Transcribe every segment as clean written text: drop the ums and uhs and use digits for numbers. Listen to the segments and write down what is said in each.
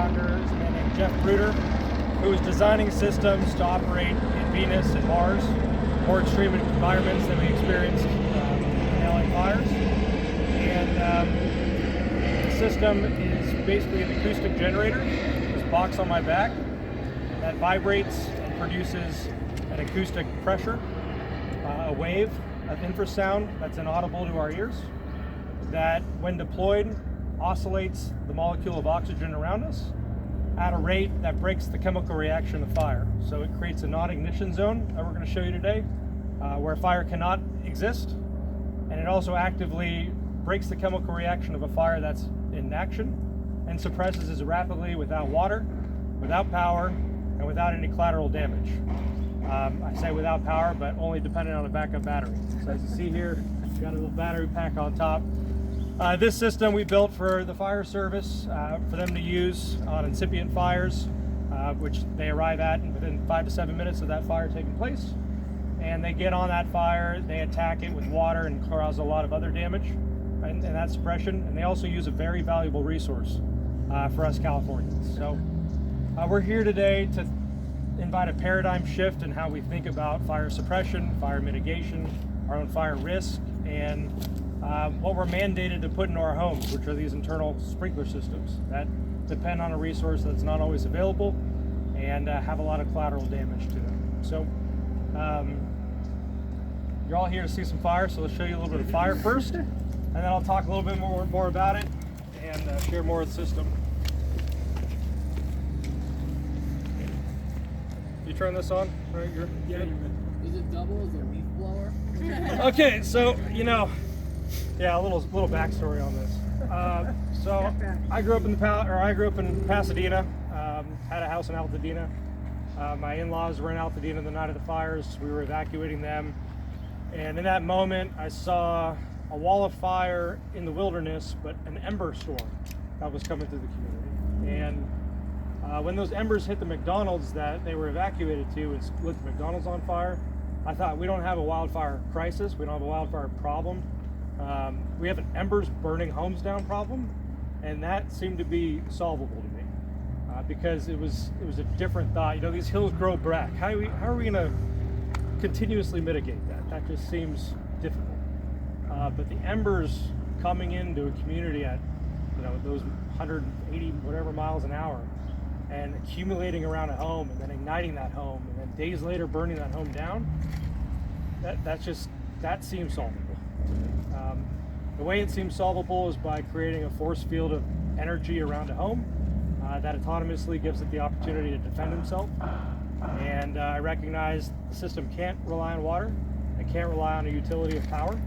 founder is a man named Jeff Bruder, who is designing systems to operate in Venus and Mars, more extreme environments than we experienced in LA fires. And the system is basically an acoustic generator, this box on my back, that vibrates and produces an acoustic pressure, a wave of infrasound that's inaudible to our ears, that when deployed oscillates the molecule of oxygen around us at a rate that breaks the chemical reaction of fire. So it creates a non-ignition zone that we're going to show you today, where fire cannot exist, and it also actively breaks the chemical reaction of a fire that's in action and suppresses it rapidly without water, without power, and without any collateral damage. I say without power, but only dependent on a backup battery. So as you see here, we've got a little battery pack on top. This system we built for the fire service, for them to use on incipient fires, which they arrive at within 5 to 7 minutes of that fire taking place. And they get on that fire, they attack it with water and cause a lot of other damage, and that's suppression. And they also use a very valuable resource for us Californians. So we're here today to invite a paradigm shift in how we think about fire suppression, fire mitigation, our own fire risk, and what we're mandated to put into our homes, which are these internal sprinkler systems that depend on a resource that's not always available and have a lot of collateral damage to them. So you're all here to see some fire, so let's show you a little bit of fire first, and then I'll talk a little bit more about it and share more of the system. You turn this on, right? Yeah. Is it double as a leaf blower? Okay, so yeah, a little backstory on this. So I grew up in Pasadena. Had a house in Altadena. My in-laws were in Altadena the night of the fires. We were evacuating them, and in that moment, I saw a wall of fire in the wilderness, but an ember storm that was coming through the community. And when those embers hit the McDonald's that they were evacuated to and lit the McDonald's on fire, I thought, we don't have a wildfire crisis, we don't have a wildfire problem. We have an embers burning homes down problem, and that seemed to be solvable to me because it was a different thought. These hills grow back. How are we going to continuously mitigate that? That just seems difficult. But the embers coming into a community at those 180 whatever miles an hour, and accumulating around a home, and then igniting that home, and then days later burning that home down, that seems solvable. The way it seems solvable is by creating a force field of energy around a home that autonomously gives it the opportunity to defend itself. And I recognize the system can't rely on water, it can't rely on a utility of power.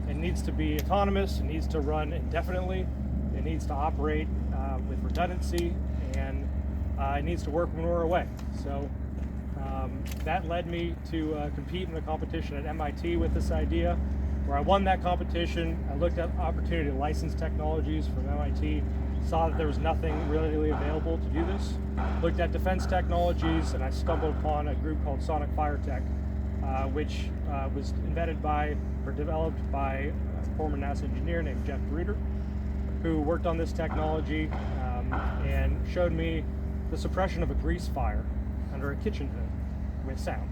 It needs to be autonomous, it needs to run indefinitely, it needs to operate with redundancy, and it needs to work when we're away. So that led me to compete in a competition at MIT with this idea, where I won that competition. I looked at opportunity to license technologies from MIT, saw that there was nothing really available to do this. Looked at defense technologies, and I stumbled upon a group called Sonic Fire Tech, which was developed by a former NASA engineer named Jeff Bruder, who worked on this technology and showed me the suppression of a grease fire under a kitchen hood with sound.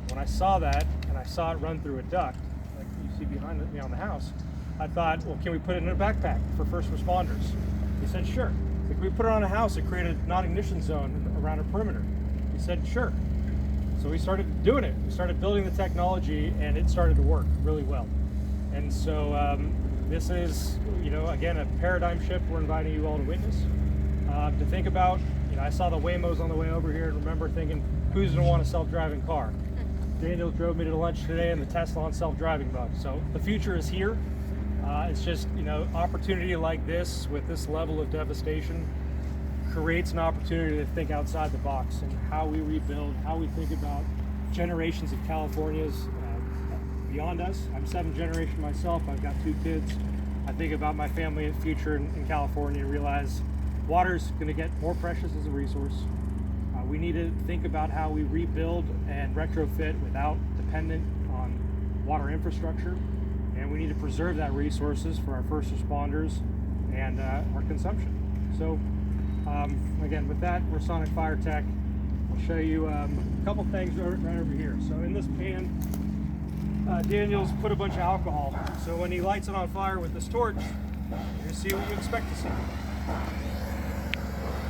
When I saw that, and I saw it run through a duct, like you see behind me on the house, I thought, well, can we put it in a backpack for first responders? He said, sure. If we put it on a house, it created a non-ignition zone around a perimeter. He said, sure. So we started doing it. We started building the technology, and it started to work really well. And so this is, again, a paradigm shift we're inviting you all to witness, to think about. I saw the Waymos on the way over here and remember thinking, who's going to want a self-driving car? Daniel drove me to lunch today in the Tesla on self-driving mode. So the future is here. It's just, opportunity like this with this level of devastation creates an opportunity to think outside the box and how we rebuild, how we think about generations of Californias beyond us. I'm 7th generation myself. I've got 2 kids. I think about my family and future in California and realize water's going to get more precious as a resource. We need to think about how we rebuild and retrofit without dependent on water infrastructure, and we need to preserve that resources for our first responders and our consumption. So Again, with that, we're Sonic Fire Tech. I'll show you a couple things right over here. So in this pan, Daniel's put a bunch of alcohol. So when he lights it on fire with this torch, you're going to see what you expect to see.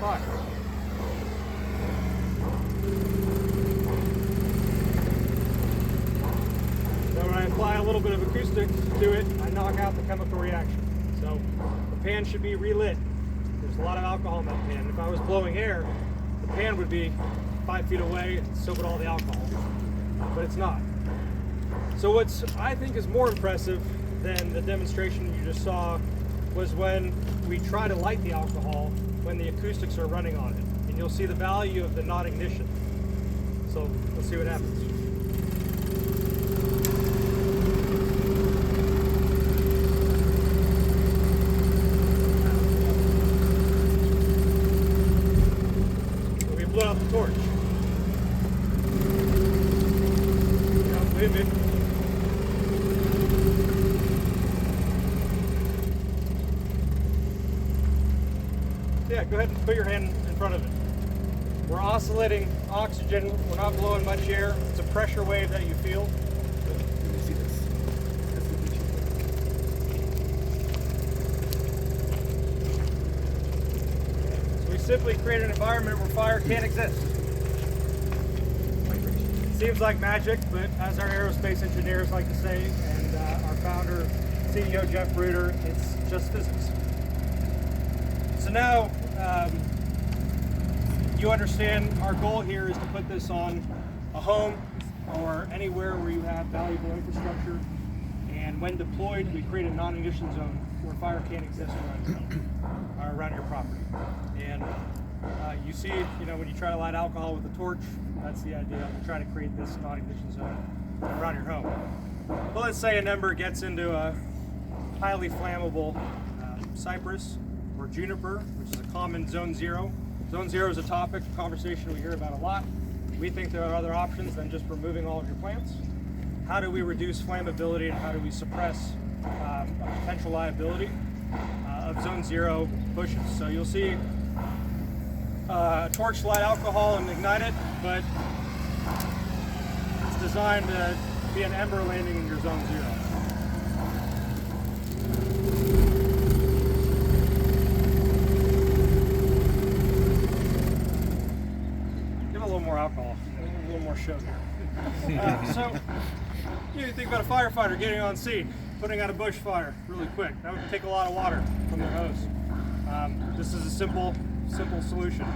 Fire. So when I apply a little bit of acoustic to it, I knock out the chemical reaction. So the pan should be relit. There's a lot of alcohol in that pan. If I was blowing air, the pan would be 5 feet away and so would all the alcohol. But it's not. So what's I think is more impressive than the demonstration you just saw was when we try to light the alcohol when the acoustics are running on it. And you'll see the value of the not ignition. So let's see what happens. We blew out the torch. Wait a minute. Yeah, go ahead and put your hand in front of it. We're oscillating oxygen. We're not blowing much air. It's a pressure wave that you feel. Let me see this. That's the picture. So we simply create an environment where fire can't exist. Seems like magic, but as our aerospace engineers like to say, and our founder, CEO Jeff Bruder, it's just physics. So now you understand our goal here is to put this on a home or anywhere where you have valuable infrastructure. And when deployed, we create a non-ignition zone where fire can't exist around your property. And you see, when you try to light alcohol with a torch, that's the idea. We try to create this non-ignition zone around your home. Well, let's say an ember gets into a highly flammable cypress or juniper, which is a common zone zero. Zone zero is a topic of conversation we hear about a lot. We think there are other options than just removing all of your plants. How do we reduce flammability and how do we suppress a potential liability of zone zero bushes? So you'll see a torch light alcohol and ignite it, but it's designed to be an ember landing in your zone zero. Give it a little more alcohol, a little more show here. So you think about a firefighter getting on scene, putting out a bush fire really quick. That would take a lot of water from their hose. This is a simple solution.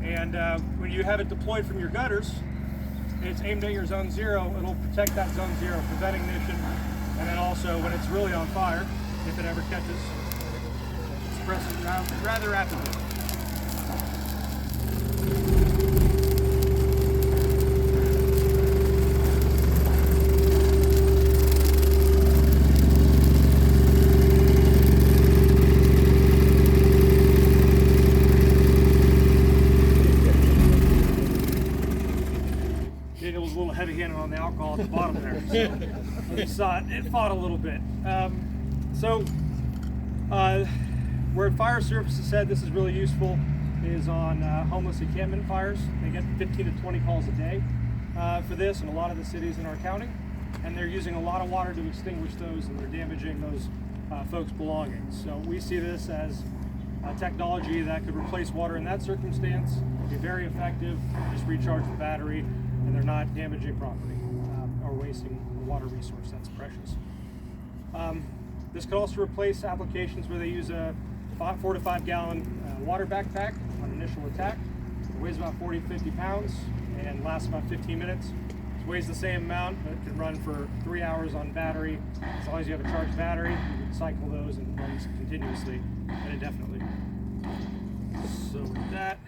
And when you have it deployed from your gutters, and it's aimed at your zone zero, it'll protect that zone zero, prevent ignition, and then also when it's really on fire, if it ever catches, suppress it rather rapidly. It was a little heavy-handed on the alcohol at the bottom there. So you saw it fought a little bit. Where fire services said this is really useful is on homeless encampment fires. They get 15 to 20 calls a day for this in a lot of the cities in our county. And they're using a lot of water to extinguish those, and they're damaging those folks' belongings. So we see this as technology that could replace water in that circumstance, be very effective, just recharge the battery, and they're not damaging property or wasting a water resource that's precious. This could also replace applications where they use a 4 to 5 gallon water backpack on initial attack. It weighs about 40 to 50 pounds and lasts about 15 minutes. It weighs the same amount, but it can run for 3 hours on battery. As long as you have a charged battery, you can cycle those and run continuously and indefinitely. So with that,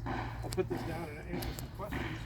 I'll put this down and answer some questions.